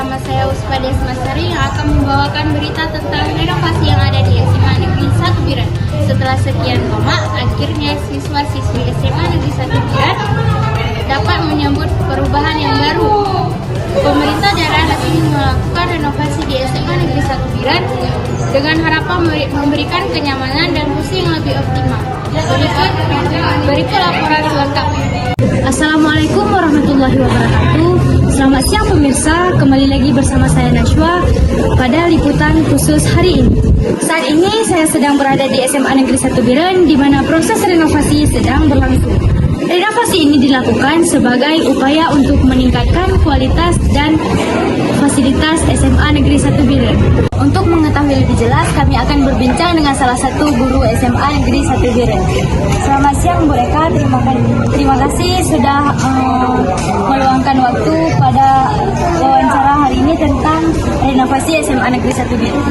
bersama saya Uspa Desmasari yang akan membawakan berita tentang renovasi yang ada di SMA Negeri 1 Biren. Setelah sekian lama, akhirnya siswa-siswi SMA Negeri 1 Biren dapat menyambut perubahan yang baru. Pemerintah daerah resmi melakukan renovasi di SMA Negeri 1 Biren dengan harapan memberikan kenyamanan dan fungsi yang lebih optimal. Berikut laporan selengkapnya. Assalamualaikum warahmatullahi wabarakatuh. Selamat siang pemirsa, kembali lagi bersama saya Najwa pada liputan khusus hari ini. Saat ini saya sedang berada di SMA Negeri 1 Biren di mana proses renovasi sedang berlangsung. Renovasi ini dilakukan sebagai upaya untuk meningkatkan kualitas dan fasilitas SMA Negeri 1 Biren. Untuk mengetahui lebih jelas, kami akan berbincang dengan salah satu guru SMA Negeri 1 Biren. Selamat siang Bu Eka, terima kasih sudah meluangkan waktu pada wawancara hari ini tentang renovasi SMA Negeri 1 Biren.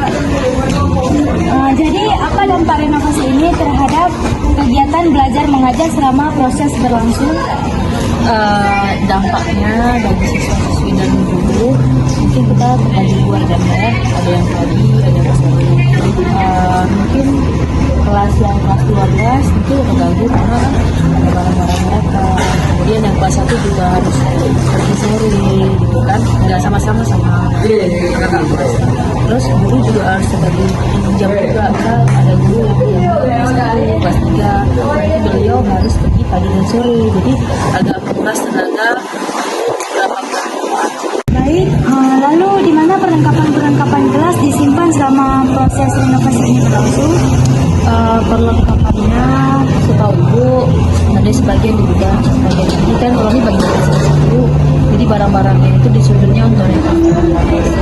Jadi apa dampak renovasi ini terhadap kegiatan belajar mengajar selama proses berlangsung? Dampaknya bagi siswa-siswi dan guru mungkin kita terbagi dua gambar, ada yang tadi, ada yang sore. Mungkin kelas 12 mungkin terganggu karena ada barang-barang mereka. Kemudian yang kelas 1 juga harus pergi sore gitu kan, nggak sama-sama sama. Terus guru juga harus sebagai jam juga kan, ada guru yang kelas 3 nanti beliau harus pergi pagi dan sore, jadi agak menguras tenaga berapa bulan. Baik, lalu di mana perlengkapan kelas disimpan selama proses renovasi ini berlangsung? Perlengkapannya setahu ibu ada sebagian di gudang, sebagian ini kan kalau ini bagi kelas 1, jadi barang-barangnya itu disusunnya untuk renovasi.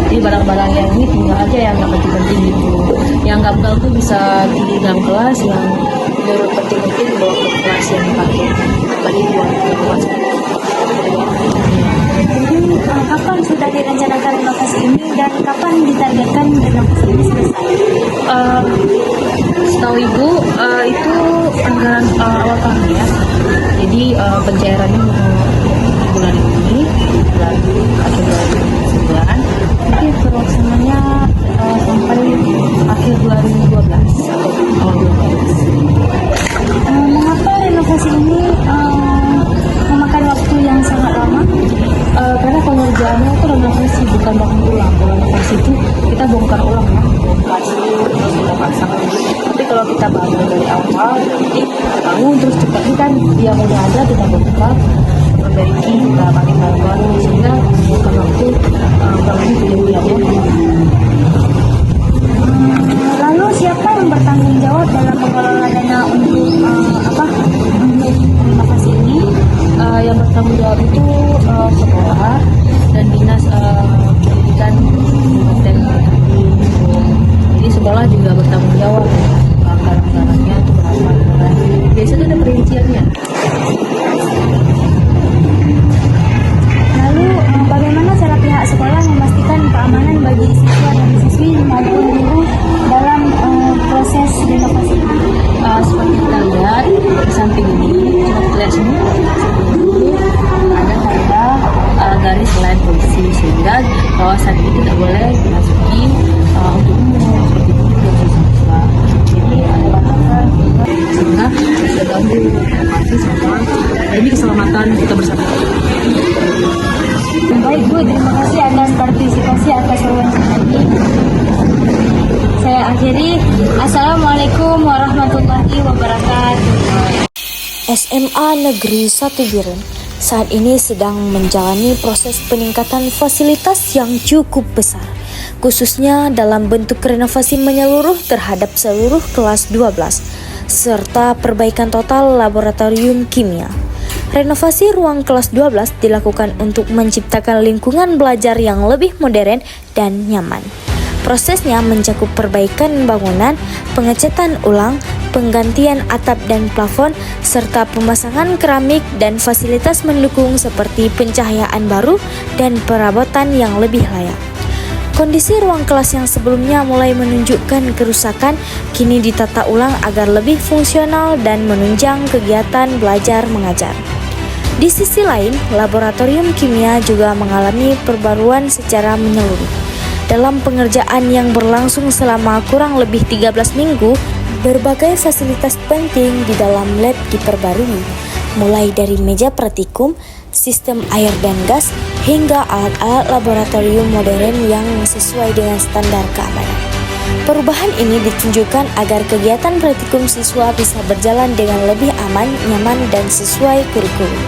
Jadi barang-barang yang ini tinggal aja yang nggak penting-penting gitu, yang nggak tuh bisa di dalam kelas, yang menurut penting-penting bawa ke kelas yang dipakai bagi buat kelas. Jadi kapan sudah direncanakan renovasi ini dan kapan ditargetkan renovasi ini selesai? Setahu ibu itu anggaran awal tahun ya. Jadi pencairannya bulan ini, bulan akhir bulan 9. Mungkin pelaksananya sampai akhir bulan 12 atau awal bulan 12. Mengapa renovasi ini memakan waktu yang sangat lama? Karena pengerjaannya itu renovasi bukan bangun ulang. Kalau renovasi itu kita bongkar ulang ya, bongkar terus kita pasang lagi. Tapi kalau kita bangun dari awal, berarti bangun terus cepat kan dia punya aja kita bongkar, perbaiki, kita pakai barang baru sehingga bukan waktu bangun bulan ya. Lalu siapa yang bertanggung jawab dalam mengelola dana untuk renovasi ini? Yang bertanggung jawab itu sekolah dan dinas pendidikan dan jadi sekolah juga bertanggung jawab anggaran-anggarannya itu berapa. Biasanya ada perinciannya. Lalu bagaimana cara pihak sekolah memastikan keamanan bagi siswa dan siswi maupun guru dalam proses renovasi ini? Seperti kita lihat di samping ini, coba kita lihat sini, ada tanda garis line polisi sehingga kawasan ini tidak boleh dimasuki untuk umum seperti itu juga bagi siswa. Jadi ada batasan sehingga tidak ganggu masih sama ini keselamatan kita bersama. Baik Bu, terima kasih atas partisipasi atas wawancara ini. Saya akhiri. Assalamualaikum warahmatullahi wabarakatuh. SMA Negeri 1 Biren saat ini sedang menjalani proses peningkatan fasilitas yang cukup besar, khususnya dalam bentuk renovasi menyeluruh terhadap seluruh kelas 12, serta perbaikan total laboratorium kimia. Renovasi ruang kelas 12 dilakukan untuk menciptakan lingkungan belajar yang lebih modern dan nyaman. Prosesnya mencakup perbaikan bangunan, pengecatan ulang, penggantian atap dan plafon, serta pemasangan keramik dan fasilitas mendukung seperti pencahayaan baru dan perabotan yang lebih layak. Kondisi ruang kelas yang sebelumnya mulai menunjukkan kerusakan kini ditata ulang agar lebih fungsional dan menunjang kegiatan belajar mengajar. Di sisi lain, laboratorium kimia juga mengalami perbaruan secara menyeluruh. Dalam pengerjaan yang berlangsung selama kurang lebih 13 minggu, berbagai fasilitas penting di dalam lab diperbarui, mulai dari meja praktikum, sistem air dan gas, hingga alat-alat laboratorium modern yang sesuai dengan standar keamanan. Perubahan ini ditunjukkan agar kegiatan praktikum siswa bisa berjalan dengan lebih aman, nyaman, dan sesuai kurikulum.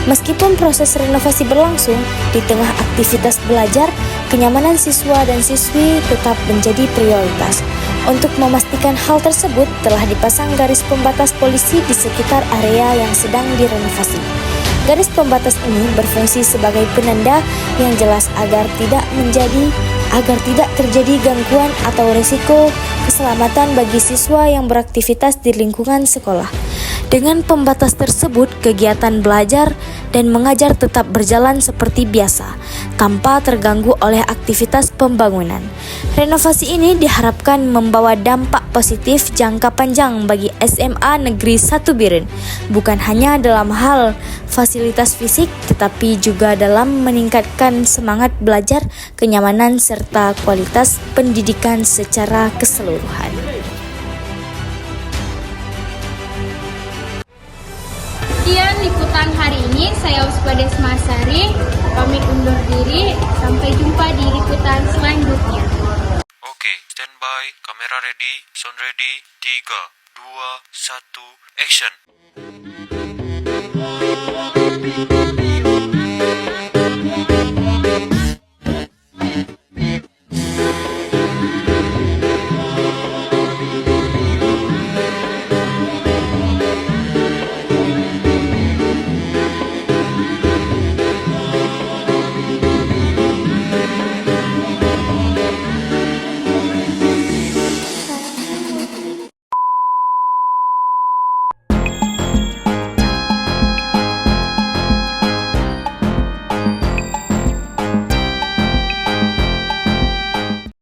Meskipun proses renovasi berlangsung, di tengah aktivitas belajar, kenyamanan siswa dan siswi tetap menjadi prioritas. Untuk memastikan hal tersebut, telah dipasang garis pembatas polisi di sekitar area yang sedang direnovasi. Garis pembatas ini berfungsi sebagai penanda yang jelas agar tidak terjadi gangguan atau risiko keselamatan bagi siswa yang beraktivitas di lingkungan sekolah. Dengan pembatas tersebut, kegiatan belajar dan mengajar tetap berjalan seperti biasa, tanpa terganggu oleh aktivitas pembangunan. Renovasi ini diharapkan membawa dampak positif jangka panjang bagi SMA Negeri 1 Biren, bukan hanya dalam hal fasilitas fisik, tetapi juga dalam meningkatkan semangat belajar, kenyamanan, serta kualitas pendidikan secara keseluruhan. Sekian liputan hari ini, saya Uspa Desmasari, pamit undur diri, sampai jumpa di liputan selanjutnya. Oke, standby, kamera ready, sound ready, 3, 2, 1, action.